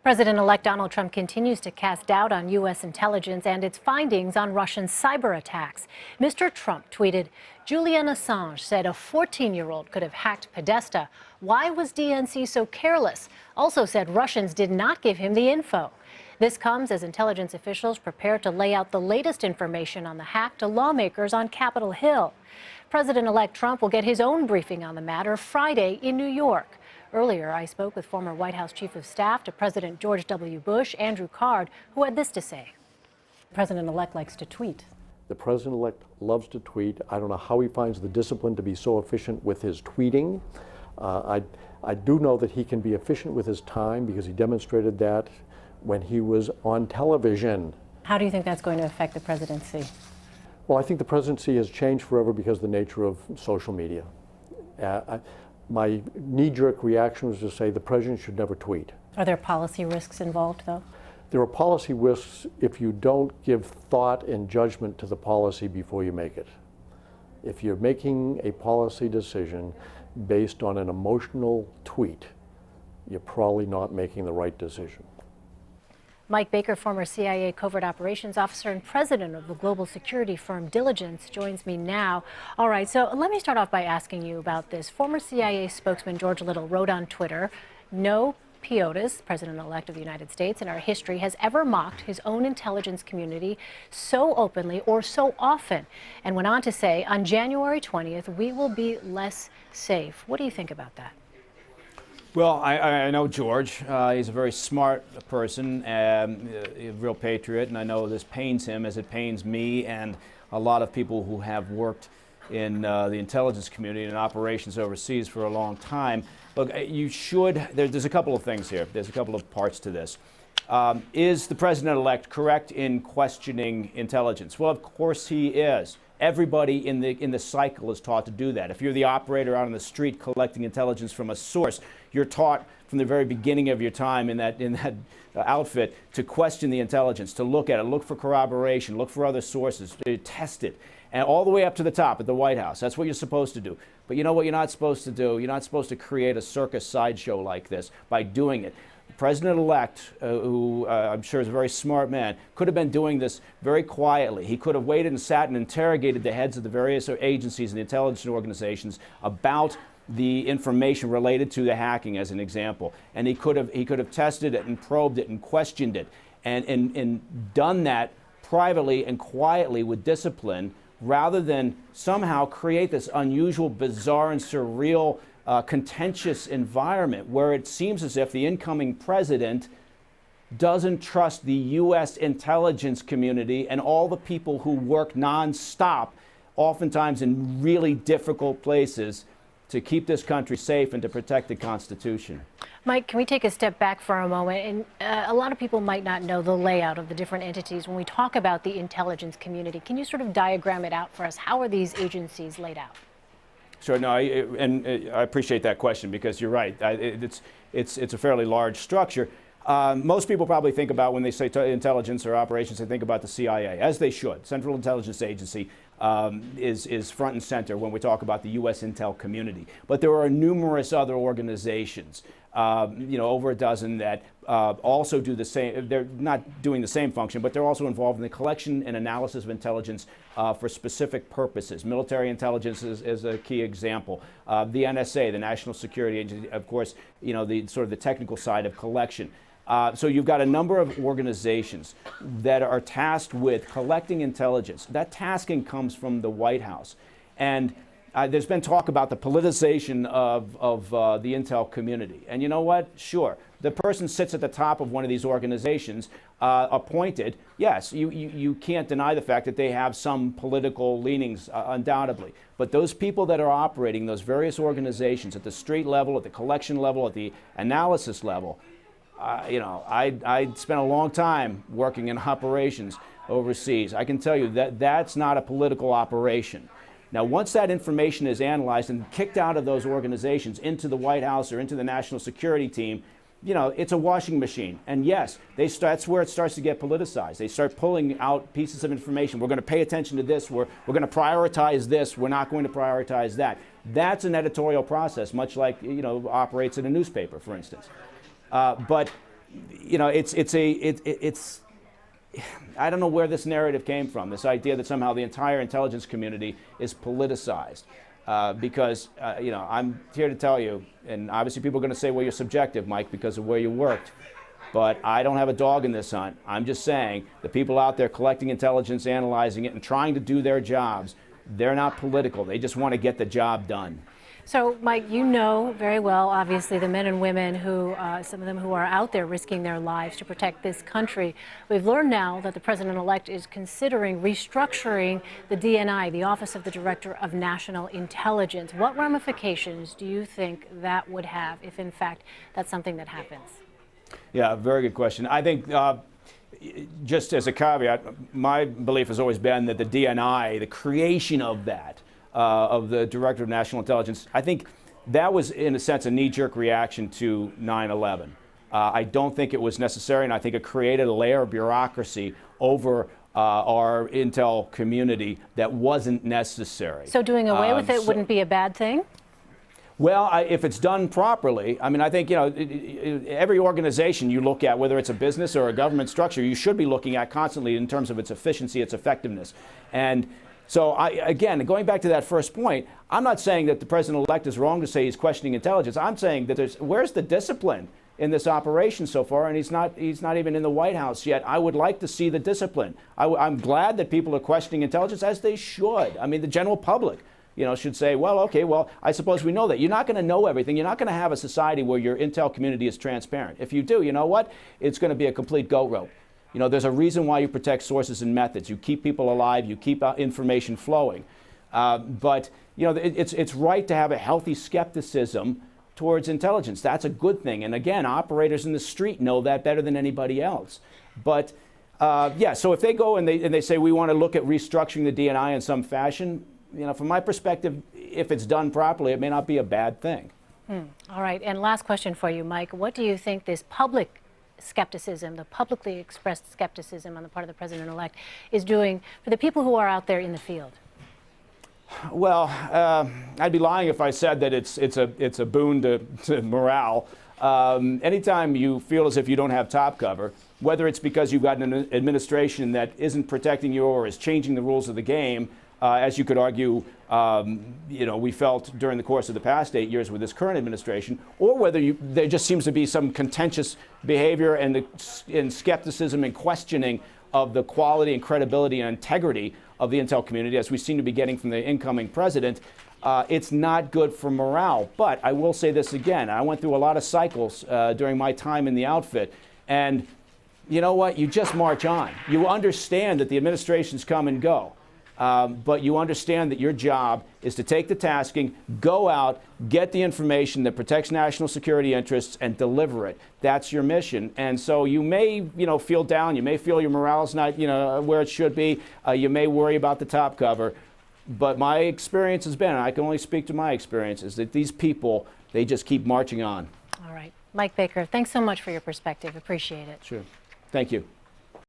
President-elect Donald Trump continues to cast doubt on U.S. intelligence and its findings on Russian cyber attacks. Mr. Trump tweeted, Julian Assange said a 14-year-old could have hacked Podesta. Why was DNC so careless? Also said Russians did not give him the info. This comes as intelligence officials prepare to lay out the latest information on the hack to lawmakers on Capitol Hill. President-elect Trump will get his own briefing on the matter Friday in New York. Earlier, I spoke with former White House Chief of Staff to President George W. Bush, Andrew Card, who had this to say. The President-elect likes to tweet. The President-elect loves to tweet. I don't know how he finds the discipline to be so efficient with his tweeting. I do know that he can be efficient with his time because he demonstrated that when he was on television. How do you think that's going to affect the presidency? Well, I think the presidency has changed forever because of the nature of social media. My knee-jerk reaction was to say the president should never tweet. Are there policy risks involved, though? There are policy risks if you don't give thought and judgment to the policy before you make it. If you're making a policy decision based on an emotional tweet, you're probably not making the right decision. Mike Baker, former CIA covert operations officer and president of the global security firm Diligence, joins me now. All right, so let me start off by asking you about this. Former CIA spokesman George Little wrote on Twitter, no POTUS, President-elect of the United States, in our history has ever mocked his own intelligence community so openly or so often, and went on to say, on January 20th, we will be less safe. What do you think about that? Well, I know George. He's a very smart person, a real patriot, and I know this pains him as it pains me and a lot of people who have worked in the intelligence community and operations overseas for a long time. Look, you should, there's a couple of things here. There's a couple of parts to this. Is the president-elect correct in questioning intelligence? Well, of course he is. Everybody in the cycle is taught to do that. If you're the operator out on the street collecting intelligence from a source, you're taught from the very beginning of your time in that outfit to question the intelligence, to look at it, look for corroboration, look for other sources, to test it, and all the way up to the top at the White House. That's what you're supposed to do. But you know what you're not supposed to do? You're not supposed to create a circus sideshow like this by doing it. The President-elect, who I'm sure is a very smart man, could have been doing this very quietly. He could have waited and sat and interrogated the heads of the various agencies and the intelligence organizations about the information related to the hacking, as an example. And he could have tested it and probed it and questioned it and done that privately and quietly with discipline, rather than somehow create this unusual, bizarre, and surreal contentious environment where it seems as if the incoming president doesn't trust the U.S. intelligence community and all the people who work nonstop, oftentimes in really difficult places, to keep this country safe and to protect the Constitution. Mike, can we take a step back for a moment? And a lot of people might not know the layout of the different entities. When we talk about the intelligence community, can you sort of diagram it out for us? How are these agencies laid out? Sure. No, I appreciate that question because you're right. It's a fairly large structure. Most people probably think about, when they say intelligence or operations, they think about the CIA, as they should. Central Intelligence Agency is front and center when we talk about the U.S. intel community. But there are numerous other organizations, over a dozen, that also do the same. They're not doing the same function, but they're also involved in the collection and analysis of intelligence for specific purposes. Military intelligence is a key example. The NSA, the National Security Agency, of course, the sort of the technical side of collection. So you've got a number of organizations that are tasked with collecting intelligence. That tasking comes from the White House. And there's been talk about the politicization of the intel community. And you know what? Sure. The person sits at the top of one of these organizations, appointed. Yes, you can't deny the fact that they have some political leanings, undoubtedly. But those people that are operating those various organizations at the street level, at the collection level, at the analysis level, I spent a long time working in operations overseas. I can tell you that that's not a political operation. Now, once that information is analyzed and kicked out of those organizations into the White House or into the national security team, it's a washing machine. And yes, that's where it starts to get politicized. They start pulling out pieces of information. We're going to pay attention to this. We're going to prioritize this. We're not going to prioritize that. That's an editorial process, much like, operates in a newspaper, for instance. But you know, it's I don't know where this narrative came from, this idea that somehow the entire intelligence community is politicized. Because, you know, I'm here to tell you, and obviously people are going to say, well, you're subjective, Mike, because of where you worked. But I don't have a dog in this hunt. I'm just saying the people out there collecting intelligence, analyzing it, and trying to do their jobs, they're not political. They just want to get the job done. So, Mike, you know very well, obviously, the men and women who, some of them who are out there risking their lives to protect this country. We've learned now that the president-elect is considering restructuring the DNI, the Office of the Director of National Intelligence. What ramifications do you think that would have if, in fact, that's something that happens? Yeah, very good question. I think just as a caveat, my belief has always been that the DNI, the creation of that, of the Director of National Intelligence, I think that was, in a sense, a knee-jerk reaction to 9/11. I don't think it was necessary, and I think it created a layer of bureaucracy over our intel community that wasn't necessary. So doing away with it wouldn't be a bad thing? Well, if it's done properly, I mean, I think, you know, every organization you look at, whether it's a business or a government structure, you should be looking at constantly in terms of its efficiency, its effectiveness. And so, again, going back to that first point, I'm not saying that the president-elect is wrong to say he's questioning intelligence. I'm saying that where's the discipline in this operation so far? And he's not even in the White House yet. I would like to see the discipline. I'm glad that people are questioning intelligence, as they should. I mean, the general public, you know, should say, well, okay, well, I suppose we know that. You're not going to know everything. You're not going to have a society where your intel community is transparent. If you do, you know what? It's going to be a complete goat rope. You know, there's a reason why you protect sources and methods. You keep people alive. You keep information flowing. But, you know, it's right to have a healthy skepticism towards intelligence. That's a good thing. And again, operators in the street know that better than anybody else. But, yeah, so if they go and they say we want to look at restructuring the DNI in some fashion, you know, from my perspective, if it's done properly, it may not be a bad thing. All right. And last question for you, Mike. What do you think this public skepticism, the publicly expressed skepticism on the part of the president-elect, is doing for the people who are out there in the field? Well, I'd be lying if I said that it's a boon to morale. Anytime you feel as if you don't have top cover, whether it's because you've got an administration that isn't protecting you or is changing the rules of the game, as you could argue, you know, we felt during the course of the past 8 years with this current administration, or whether there just seems to be some contentious behavior and skepticism and questioning of the quality and credibility and integrity of the intel community, as we seem to be getting from the incoming president, it's not good for morale. But I will say this again, I went through a lot of cycles during my time in the outfit, and you know what? You just march on. You understand that the administrations come and go. But you understand that your job is to take the tasking, go out, get the information that protects national security interests, and deliver it. That's your mission. And so you may, you know, feel down. You may feel your morale's not, you know, where it should be. You may worry about the top cover. But my experience has been, and I can only speak to my experience, is that these people, they just keep marching on. All right. Mike Baker, thanks so much for your perspective. Appreciate it. Sure. Thank you.